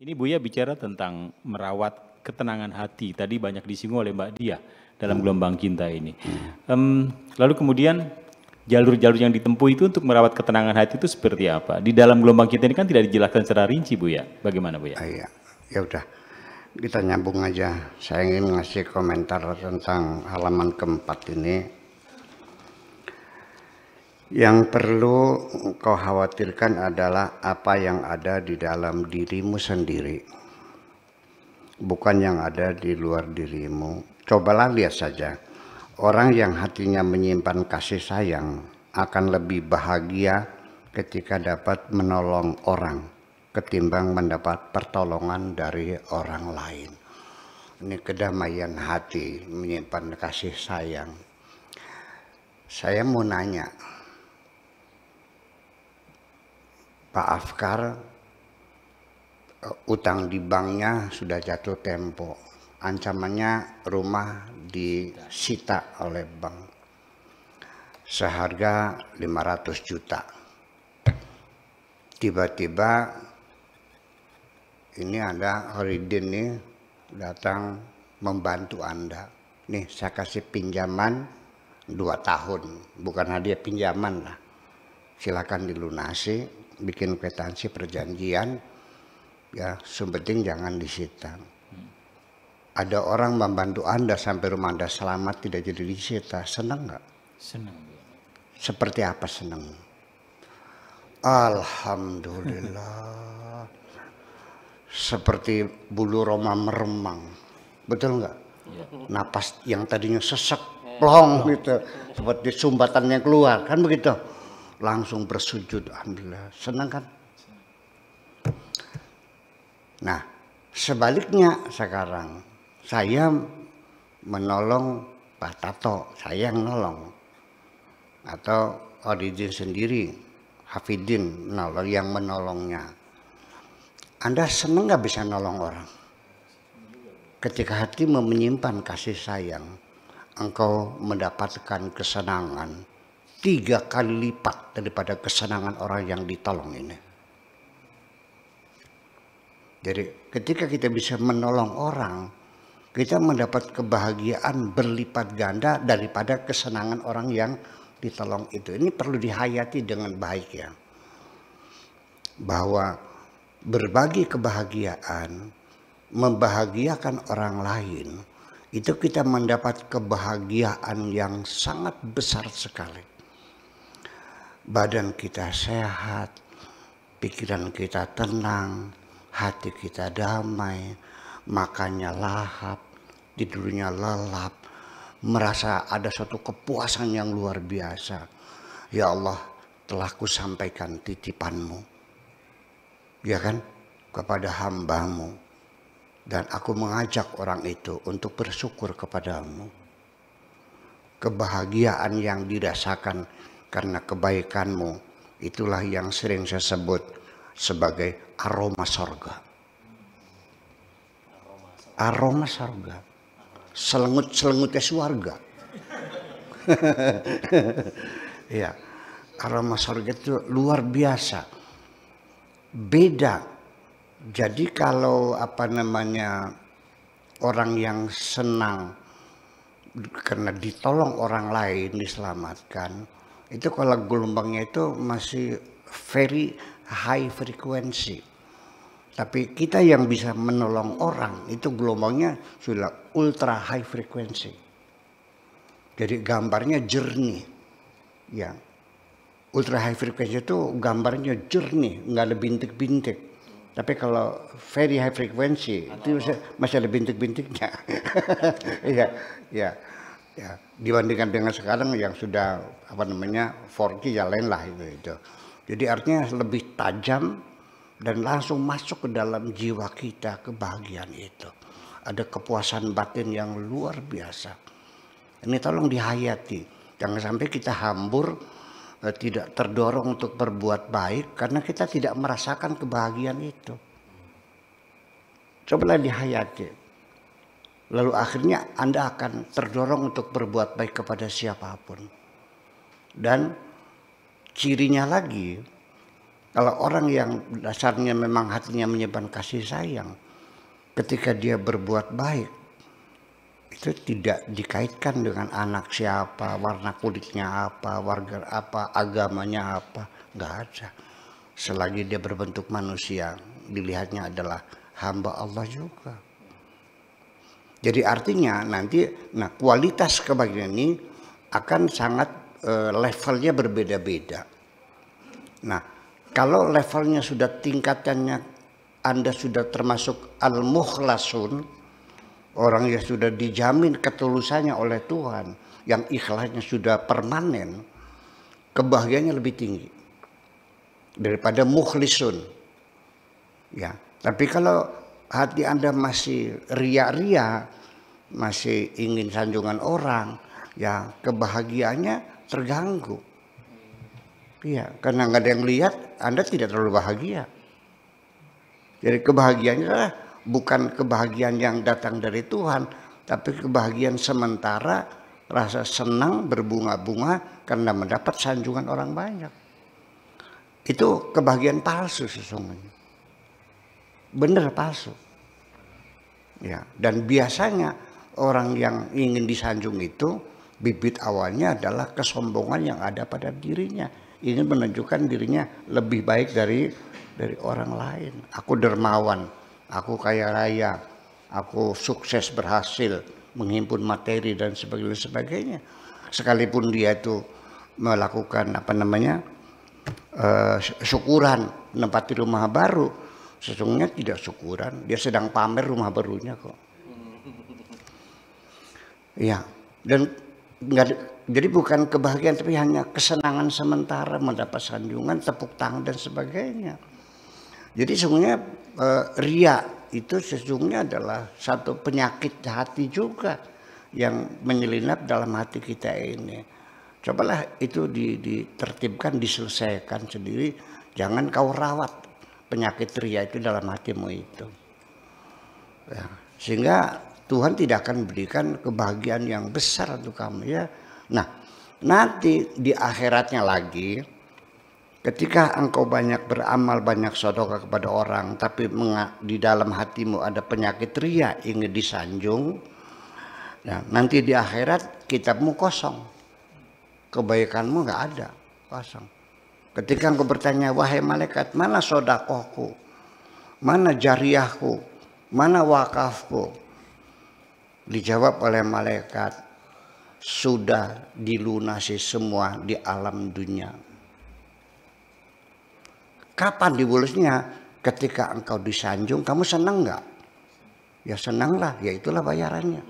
Ini Buya bicara tentang merawat ketenangan hati. Tadi banyak disinggung oleh Mbak Dia dalam gelombang cinta ini. Lalu kemudian jalur-jalur yang ditempuh itu untuk merawat ketenangan hati itu seperti apa? Di dalam gelombang cinta ini kan tidak dijelaskan secara rinci, Buya. Bagaimana, Buya? Iya, ya udah. Kita nyambung aja. Saya ingin ngasih komentar tentang halaman keempat ini. Yang perlu kau khawatirkan adalah apa yang ada di dalam dirimu sendiri, bukan yang ada di luar dirimu. Cobalah lihat saja, orang yang hatinya menyimpan kasih sayang akan lebih bahagia ketika dapat menolong orang ketimbang mendapat pertolongan dari orang lain. Ini kedamaian hati, menyimpan kasih sayang. Saya mau nanya, Pak Afkar, utang di banknya sudah jatuh tempo. Ancamannya rumah disita oleh bank. Seharga 500 juta. Tiba-tiba ini ada Horidin nih datang membantu Anda. Nih saya kasih pinjaman 2 tahun. Bukan hadiah pinjaman lah. Silakan dilunasi. Bikin kwitansi perjanjian, ya penting jangan disita. Ada orang membantu Anda sampai rumah Anda selamat tidak jadi disita, senang nggak? Senang. Seperti apa senang? Alhamdulillah. Seperti bulu roma meremang, betul nggak? Ya. Napas yang tadinya sesek, plong gitu, seperti sumbatannya keluar, kan begitu? Langsung bersujud, alhamdulillah, senang kan? Nah, sebaliknya sekarang saya menolong Pak Tato, saya yang nolong, atau Horidin sendiri, Hafidin nolong, yang menolongnya. Anda senang nggak bisa nolong orang? Ketika hatimu menyimpan kasih sayang, engkau mendapatkan kesenangan 3 kali lipat daripada kesenangan orang yang ditolong ini. Jadi ketika kita bisa menolong orang, kita mendapat kebahagiaan berlipat ganda daripada kesenangan orang yang ditolong itu. Ini perlu dihayati dengan baik ya. Bahwa berbagi kebahagiaan, membahagiakan orang lain, itu kita mendapat kebahagiaan yang sangat besar sekali. Badan kita sehat, pikiran kita tenang, hati kita damai, makannya lahap, tidurnya lelap, merasa ada suatu kepuasan yang luar biasa. Ya Allah, telah kusampaikan titipanmu, ya kan, kepada hambamu, dan aku mengajak orang itu untuk bersyukur kepadamu. Kebahagiaan yang dirasakan karena kebaikanmu, itulah yang sering saya sebut sebagai aroma sorga. Aroma sorga. Selengut-selengutnya surga. Ya, aroma sorga itu luar biasa. Beda. Jadi kalau orang yang senang karena ditolong orang lain, diselamatkan, itu kalau gelombangnya itu masih very high frequency. Tapi kita yang bisa menolong orang itu gelombangnya sudah ultra high frequency. Jadi gambarnya jernih. Ya. Ultra high frequency itu gambarnya jernih, nggak ada bintik-bintik. Tapi kalau very high frequency itu masih ada bintik-bintiknya. Iya, ya. Ya, dibandingkan dengan sekarang yang sudah 4G ya lain lah itu. Jadi artinya lebih tajam dan langsung masuk ke dalam jiwa kita kebahagiaan itu. Ada kepuasan batin yang luar biasa. Ini tolong dihayati. Jangan sampai kita hambur, tidak terdorong untuk berbuat baik karena kita tidak merasakan kebahagiaan itu. Cobalah dihayati. Lalu akhirnya Anda akan terdorong untuk berbuat baik kepada siapapun. Dan cirinya lagi, Kalau orang yang dasarnya memang hatinya menyimpan kasih sayang, ketika dia berbuat baik, itu tidak dikaitkan dengan anak siapa, warna kulitnya apa, warga apa, agamanya apa, nggak ada. Selagi dia berbentuk manusia, dilihatnya adalah hamba Allah juga. Jadi artinya nanti, kualitas kebahagiaan ini akan sangat levelnya berbeda-beda. Nah, kalau levelnya sudah tingkatannya Anda sudah termasuk al-mukhlasun, orang yang sudah dijamin ketulusannya oleh Tuhan, yang ikhlasnya sudah permanen, kebahagiaannya lebih tinggi daripada mukhlisun. Ya, tapi kalau hati Anda masih ria-ria, masih ingin sanjungan orang, ya kebahagiaannya terganggu. Iya, karena nggak ada yang lihat, Anda tidak terlalu bahagia. Jadi kebahagiaannya adalah bukan kebahagiaan yang datang dari Tuhan, tapi kebahagiaan sementara, rasa senang berbunga-bunga karena mendapat sanjungan orang banyak. Itu kebahagiaan palsu sesungguhnya. Benar palsu. Ya, dan biasanya orang yang ingin disanjung itu bibit awalnya adalah kesombongan yang ada pada dirinya, ingin menunjukkan dirinya lebih baik dari orang lain. Aku dermawan, aku kaya raya, aku sukses berhasil menghimpun materi dan sebagainya. Sekalipun dia itu melakukan syukuran menempati rumah baru, sesungguhnya tidak syukuran, dia sedang pamer rumah barunya kok. Ya, dan jadi bukan kebahagiaan tapi hanya kesenangan sementara, mendapat sanjungan, tepuk tangan dan sebagainya. Jadi sesungguhnya ria itu sesungguhnya adalah satu penyakit hati juga yang menyelinap dalam hati kita ini. Cobalah itu ditertibkan, diselesaikan sendiri. Jangan kau rawat penyakit ria itu dalam hatimu itu. Ya, sehingga Tuhan tidak akan berikan kebahagiaan yang besar untuk kamu ya. Nah, nanti di akhiratnya lagi, ketika engkau banyak beramal, banyak sedekah kepada orang, tapi di dalam hatimu ada penyakit ria, ingin disanjung, nah, nanti di akhirat kitabmu kosong, kebaikanmu nggak ada, kosong. Ketika engkau bertanya, wahai malaikat, mana sedekahku, mana jariyahku, mana wakafku? Dijawab oleh malaikat, sudah dilunasi semua di alam dunia. Kapan dibulusnya? Ketika engkau disanjung, kamu senang nggak? Ya senanglah, ya itulah bayarannya.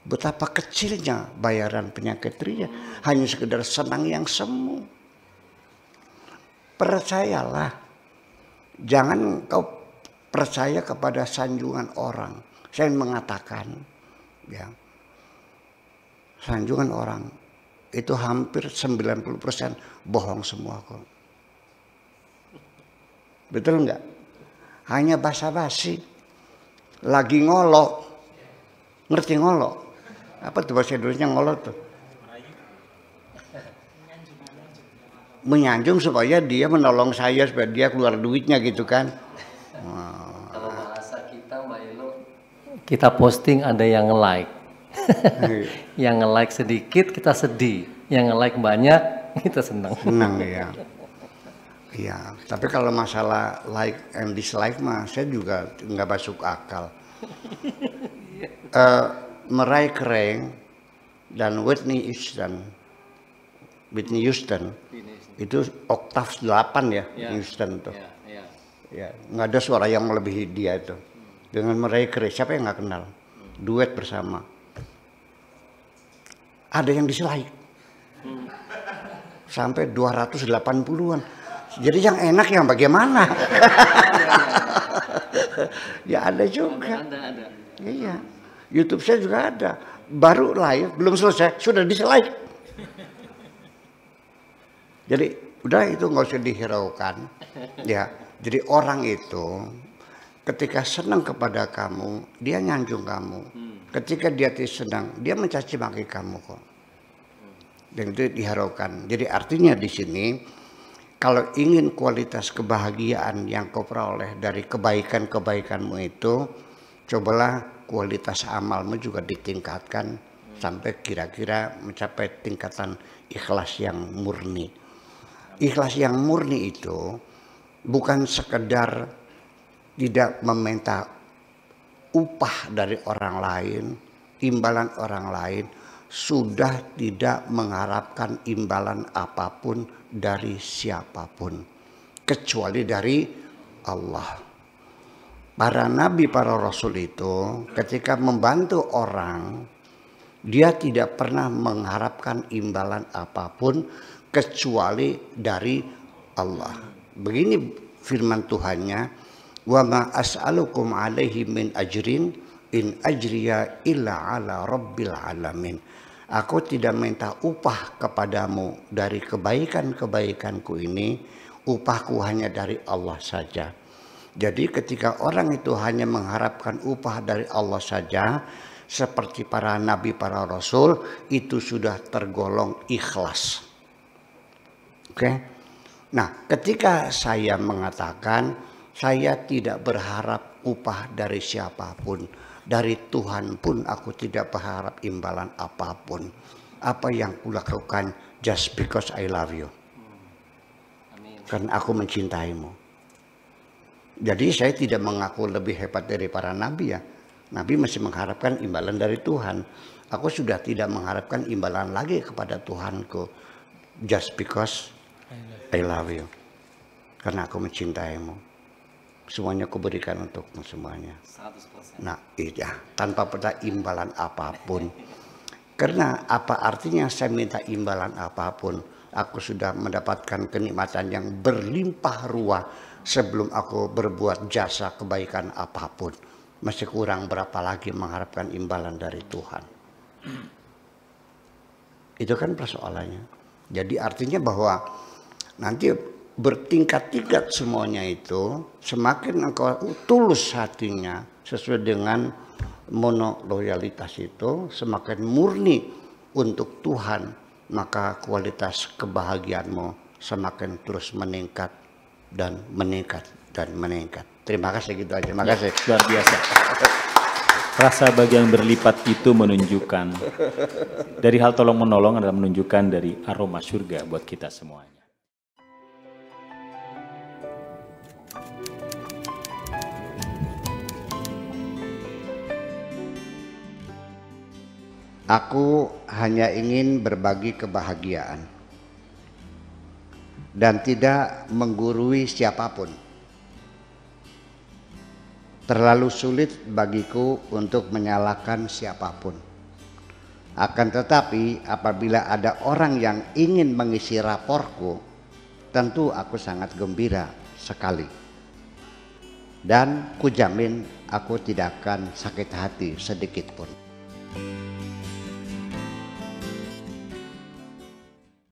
Betapa kecilnya bayaran penyakit ria, hanya sekedar senang yang semu. Percayalah, jangan kau percaya kepada sanjungan orang. Saya mengatakan, ya, sanjungan orang itu hampir 90% bohong semua kok. Betul nggak? Hanya basa-basi, lagi ngolok, ngerti ngolok? Apa tuh bahasa Indonesia ngolok tuh? Menyanjung supaya dia menolong saya, supaya dia keluar duitnya gitu kan. Kalau bahasa kita Mbak Ilo, kita posting ada yang nge-like. Yang nge-like sedikit kita sedih, yang nge-like banyak kita senang. Senang ya. Iya, tapi kalau masalah like and dislike mah saya juga nggak masuk akal. Mariah Carey dan Whitney Houston itu oktav 8 ya, Houston tuh. Ya, nggak ada suara yang melebihi dia itu. Dengan Mariah Carey, siapa yang nggak kenal? Duet bersama. Ada yang dislike. Sampai 280-an. Jadi yang enak yang bagaimana? Ya ada juga. Ada. Iya. YouTube saya juga ada. Baru live, belum selesai, sudah dislike. Jadi udah itu nggak usah dihiraukan. Ya. Jadi orang itu ketika senang kepada kamu, dia nyanjung kamu. Ketika dia tidak senang, dia mencaci maki kamu kok. Dan itu dihiraukan. Jadi artinya di sini, kalau ingin kualitas kebahagiaan yang kau peroleh dari kebaikan-kebaikanmu itu, cobalah kualitas amalmu juga ditingkatkan sampai kira-kira mencapai tingkatan ikhlas yang murni. Ikhlas yang murni itu bukan sekedar tidak meminta upah dari orang lain, imbalan orang lain, sudah tidak mengharapkan imbalan apapun dari siapapun kecuali dari Allah. Para nabi, para rasul itu ketika membantu orang, dia tidak pernah mengharapkan imbalan apapun kecuali dari Allah. Begini firman Tuhannya, wa ma as'alukum alaihi min ajrin in ajriya illa ala rabbil alamin. Aku tidak minta upah kepadamu dari kebaikan-kebaikanku ini, upahku hanya dari Allah saja. Jadi ketika orang itu hanya mengharapkan upah dari Allah saja, seperti para nabi, para rasul, itu sudah tergolong ikhlas. Oke? Nah, ketika saya mengatakan saya tidak berharap upah dari siapapun, dari Tuhan pun aku tidak berharap imbalan apapun. Apa yang kulakukan just because I love you. Karena aku mencintaimu. Jadi saya tidak mengaku lebih hebat dari para nabi ya. Nabi masih mengharapkan imbalan dari Tuhan. Aku sudah tidak mengharapkan imbalan lagi kepada Tuhanku. Just because I love you. Karena aku mencintaimu. Semuanya kuberikan untukmu semuanya. 100%. Nah, iya, tanpa pada imbalan apapun. Karena apa artinya saya minta imbalan apapun? Aku sudah mendapatkan kenikmatan yang berlimpah ruah sebelum aku berbuat jasa kebaikan apapun. Masih kurang berapa lagi mengharapkan imbalan dari Tuhan. Itu kan persoalannya. Jadi artinya bahwa nanti bertingkat-tingkat semuanya itu, semakin engkau tulus hatinya sesuai dengan monoloyalitas itu, semakin murni untuk Tuhan, maka kualitas kebahagiaanmu semakin terus meningkat dan meningkat dan meningkat. Terima kasih, gitu aja. Terima kasih. Luar biasa. Rasa bahagia yang berlipat itu menunjukkan dari hal tolong menolong adalah menunjukkan dari aroma surga buat kita semuanya. Aku hanya ingin berbagi kebahagiaan dan tidak menggurui siapapun. Terlalu sulit bagiku untuk menyalahkan siapapun. Akan tetapi apabila ada orang yang ingin mengisi raporku, tentu aku sangat gembira sekali. Dan kujamin aku tidak akan sakit hati sedikit pun.